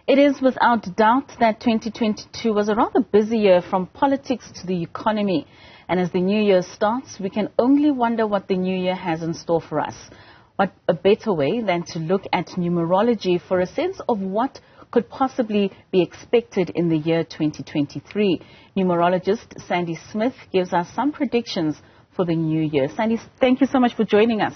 It is without doubt that 2022 was a rather busy year, from politics to the economy. And as the new year starts, we can only wonder what the new year has in store for us. What a better way than to look at numerology for a sense of what could possibly be expected in the year 2023. Numerologist Sandy Smith gives us some predictions for the new year. Sandy, thank you so much for joining us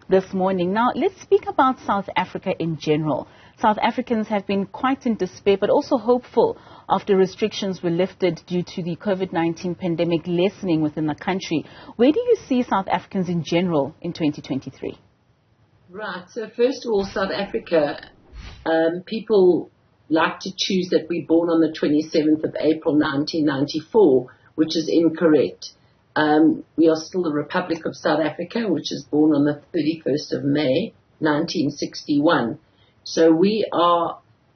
this morning. Now, let's speak about South Africa in general. South Africans have been quite in despair, but also hopeful after restrictions were lifted due to the COVID-19 pandemic lessening within the country. Where do you see South Africans in general in 2023? Right. So first of all, South Africa, people like to choose that we're born on the 27th of April 1994, which is incorrect. We are still the Republic of South Africa, which is born on the 31st of May 1961. So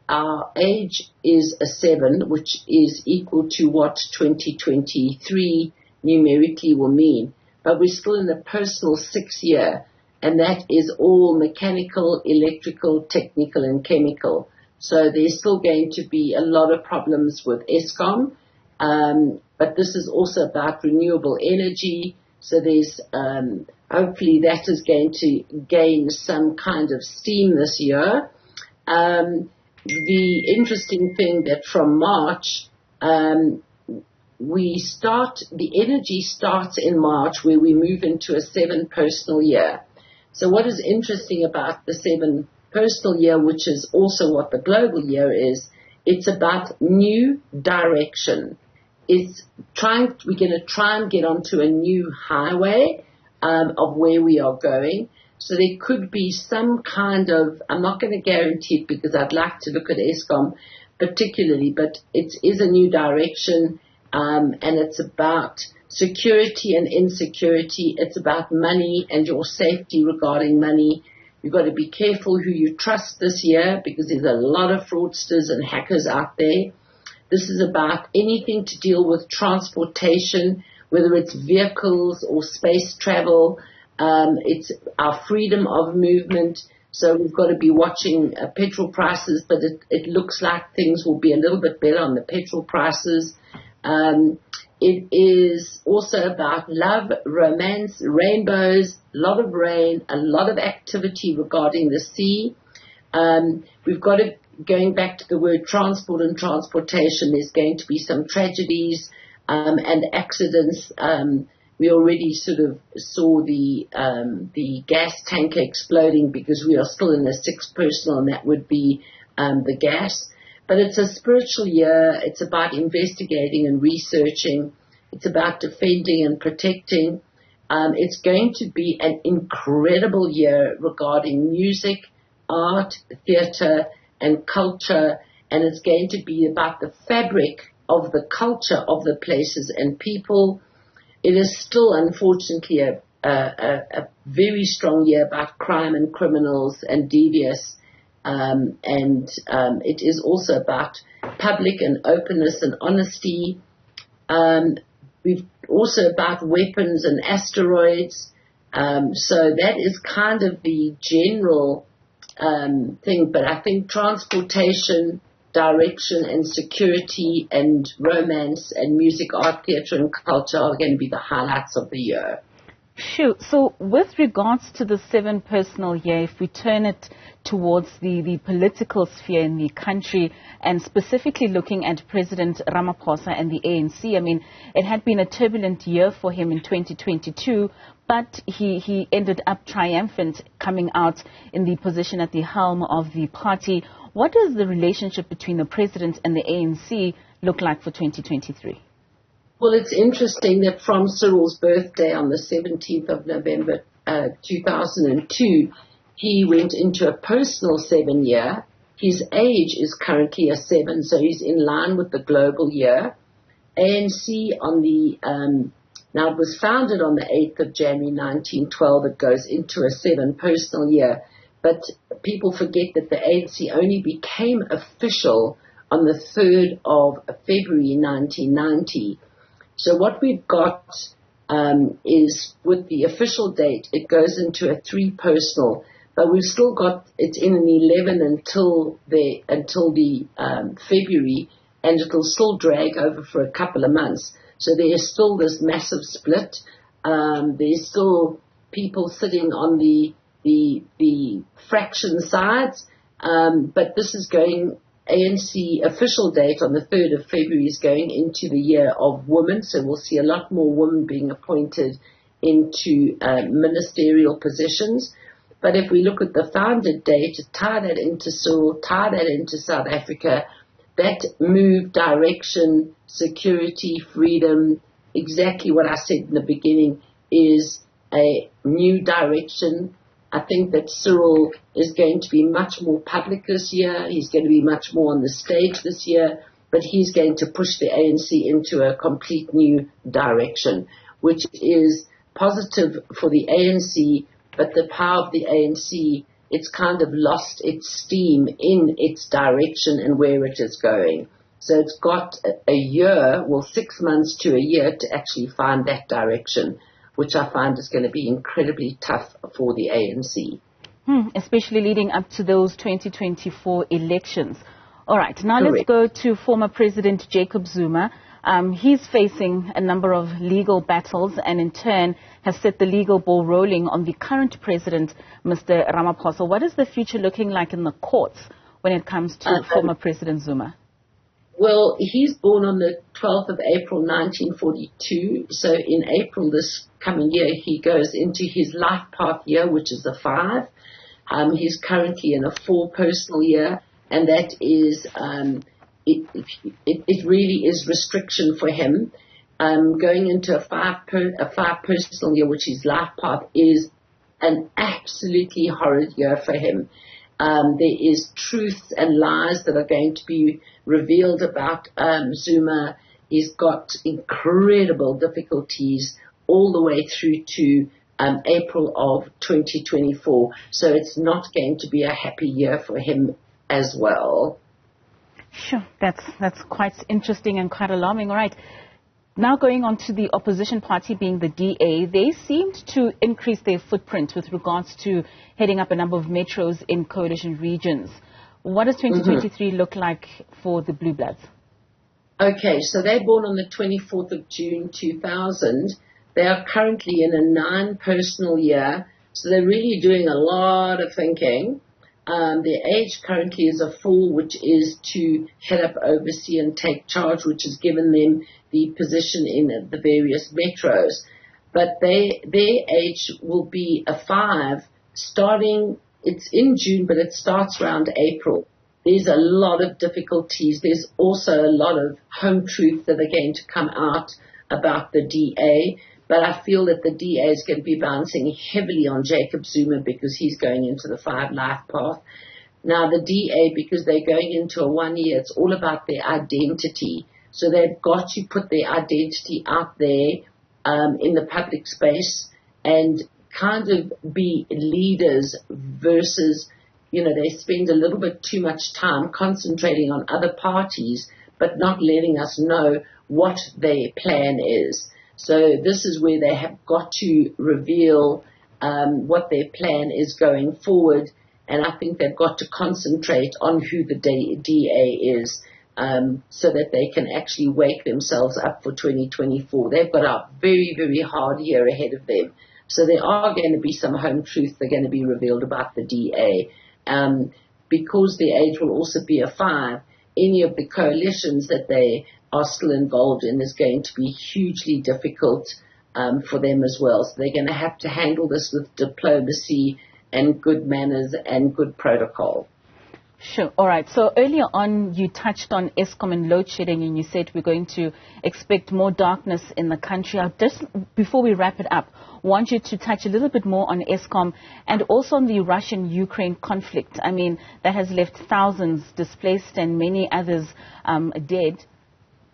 our age is a 7, which is equal to what 2023 numerically will mean. But we're still in the personal 6 year, and that is all mechanical, electrical, technical, and chemical. So there's still going to be a lot of problems with Eskom, but this is also about renewable energy. So there's hopefully that is going to gain some kind of steam this year. The interesting thing that from March, the energy starts in March, where we move into a 7 personal year. So what is interesting about the 7 personal year, which is also what the global year is, it's about new direction. We're going to try and get onto a new highway of where we are going. So there could be some kind of, I'm not going to guarantee it because I'd like to look at Eskom particularly, but it is a new direction, and it's about security and insecurity. It's about money and your safety regarding money. You've got to be careful who you trust this year, because there's a lot of fraudsters and hackers out there. This is about anything to deal with transportation, whether it's vehicles or space travel. It's our freedom of movement. So we've got to be watching petrol prices, but it looks like things will be a little bit better on the petrol prices. It is also about love, romance, rainbows, a lot of rain, a lot of activity regarding the sea. We've got to, going back to the word transport and transportation, there's going to be some tragedies and accidents. We already sort of saw the gas tanker exploding, because we are still in the 6 personal, and that would be the gas. But it's a spiritual year. It's about investigating and researching. It's about defending and protecting. It's going to be an incredible year regarding music, art, theater, and culture. And it's going to be about the fabric of the culture of the places and people. It is still, unfortunately, a very strong year about crime and criminals and devious. It is also about public and openness and honesty. We've also about weapons and asteroids. So that is kind of the general thing. But I think transportation, direction, and security, and romance, and music, art, theatre, and culture are going to be the highlights of the year. Sure. So with regards to the 7 personal year, if we turn it towards the political sphere in the country, and specifically looking at President Ramaphosa and the ANC, I mean, it had been a turbulent year for him in 2022, but he ended up triumphant, coming out in the position at the helm of the party. What does the relationship between the president and the ANC look like for 2023? Well, it's interesting that from Cyril's birthday on the 17th of November 2002, he went into a personal 7 year. His age is currently a 7, so he's in line with the global year. ANC now it was founded on the 8th of January 1912. It goes into a 7 personal year. But people forget that the ANC only became official on the 3rd of February 1990. So what we've got is, with the official date, it goes into a 3 personal. But we've still got it in an 11 until the February, and it'll still drag over for a couple of months. So there is still this massive split. There's still people sitting on the fraction sides, but this is going. ANC official date on the 3rd of February is going into the year of women, so we'll see a lot more women being appointed into ministerial positions. But if we look at the founded date, tie that into Cyril, tie that into South Africa, that move, direction, security, freedom, exactly what I said in the beginning, is a new direction. I think that Cyril is going to be much more public this year. He's going to be much more on the stage this year, but he's going to push the ANC into a complete new direction, which is positive for the ANC, but the power of the ANC, it's kind of lost its steam in its direction and where it is going. So it's got a year, 6 months to a year to actually find that direction, which I find is going to be incredibly tough for the ANC. Especially leading up to those 2024 elections. All right, now Correct. Let's go to former President Jacob Zuma. He's facing a number of legal battles and in turn has set the legal ball rolling on the current president, Mr. Ramaphosa. What is the future looking like in the courts when it comes to former President Zuma? Well, he's born on the 12th of April, 1942. So in April this coming year, he goes into his life path year, which is a 5. He's currently in a 4 personal year, and that is, it really is restriction for him. Going into a 5 personal year, which is life path, is an absolutely horrid year for him. There is truths and lies that are going to be revealed about Zuma. He's got incredible difficulties all the way through to April of 2024. So it's not going to be a happy year for him as well. Sure, that's quite interesting and quite alarming. All right. Now going on to the opposition party being the DA, they seemed to increase their footprint with regards to heading up a number of metros in coalition regions. What does 2023 look like for the Blue Bloods? Okay, so they're born on the 24th of June 2000. They are currently in a 9 personal year, so they're really doing a lot of thinking. Their age currently is a 4, which is to head up, oversee and take charge, which has given them the position in the various metros. But their age will be a 5 starting, it's in June, but it starts around April. There's a lot of difficulties. There's also a lot of home truths that are going to come out about the DA. But I feel that the DA is going to be bouncing heavily on Jacob Zuma because he's going into the 5 life path. Now the DA, because they're going into a 1 year, it's all about their identity. So they've got to put their identity out there in the public space and kind of be leaders versus, they spend a little bit too much time concentrating on other parties but not letting us know what their plan is. So this is where they have got to reveal what their plan is going forward, and I think they've got to concentrate on who the DA is so that they can actually wake themselves up for 2024. They've got a very, very hard year ahead of them. So there are going to be some home truths that are going to be revealed about the DA. Because the age will also be a 5, any of the coalitions that they are still involved in is going to be hugely difficult for them as well. So they're going to have to handle this with diplomacy and good manners and good protocol. Sure. All right. So earlier on, you touched on Eskom and load shedding, and you said we're going to expect more darkness in the country. I'll just, before we wrap it up, want you to touch a little bit more on Eskom and also on the Russian-Ukraine conflict. I mean, that has left thousands displaced and many others dead.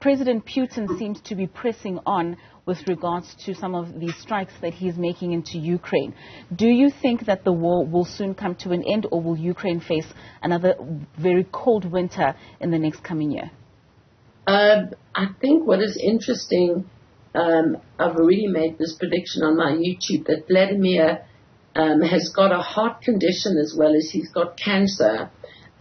President Putin seems to be pressing on with regards to some of the strikes that he's making into Ukraine. Do you think that the war will soon come to an end, or will Ukraine face another very cold winter in the next coming year? I think what is interesting, I've already made this prediction on my YouTube, that Vladimir has got a heart condition as well as he's got cancer.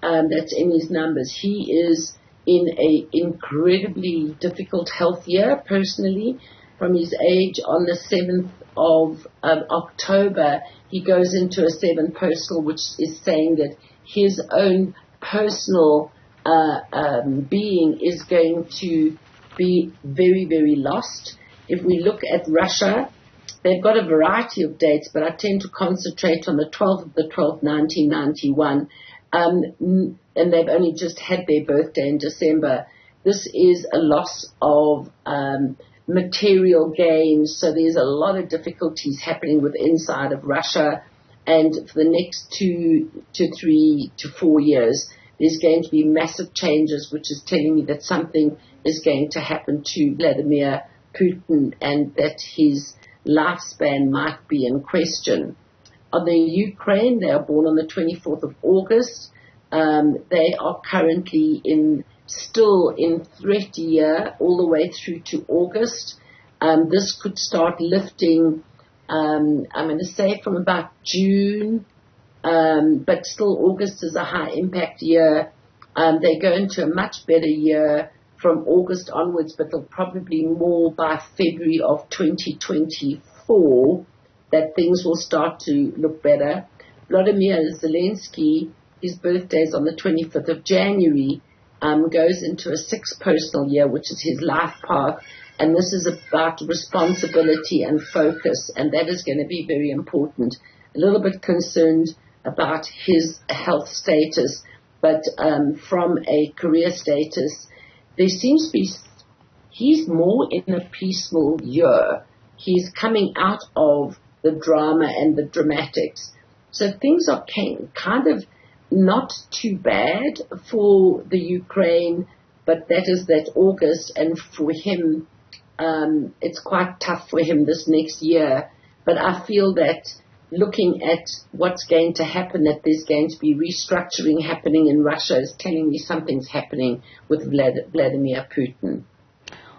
That's in his numbers. He is in a incredibly difficult health year personally. From his age on the 7th of October, he goes into a 7 personal, which is saying that his own personal being is going to be very, very lost. If we look at Russia, they've got a variety of dates, but I tend to concentrate on the 12th of the 12th, 1991, and they've only just had their birthday in December. This is a loss of material gains, so there's a lot of difficulties happening with inside of Russia, and for the next 2 to 3 to 4 years, there's going to be massive changes, which is telling me that something is going to happen to Vladimir Putin and that his lifespan might be in question. On the Ukraine, they are born on the 24th of August. They are currently still in threat year all the way through to August. This could start lifting, I'm going to say from about June, but still August is a high impact year. They go into a much better year from August onwards, but they'll probably more by February of 2024 that things will start to look better. Vladimir Zelensky, his birthday is on the 25th of January, goes into a 6 personal year, which is his life path, and this is about responsibility and focus, and that is going to be very important. A little bit concerned about his health status, but from a career status, there seems to be, he's more in a peaceful year. He's coming out of the drama and the dramatics. So things are kind of not too bad for the Ukraine, but that is that August, and for him, it's quite tough for him this next year. But I feel that looking at what's going to happen, that there's going to be restructuring happening in Russia, is telling me something's happening with Vladimir Putin.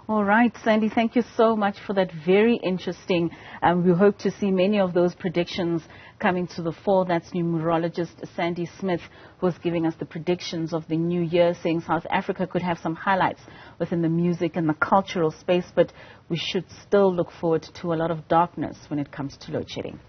All right, Sandy, thank you so much for that. Very interesting. We hope to see many of those predictions coming to the fore. That's Numerologist Sandy Smith, who was giving us the predictions of the new year, saying South Africa could have some highlights within the music and the cultural space, but we should still look forward to a lot of darkness when it comes to load shedding.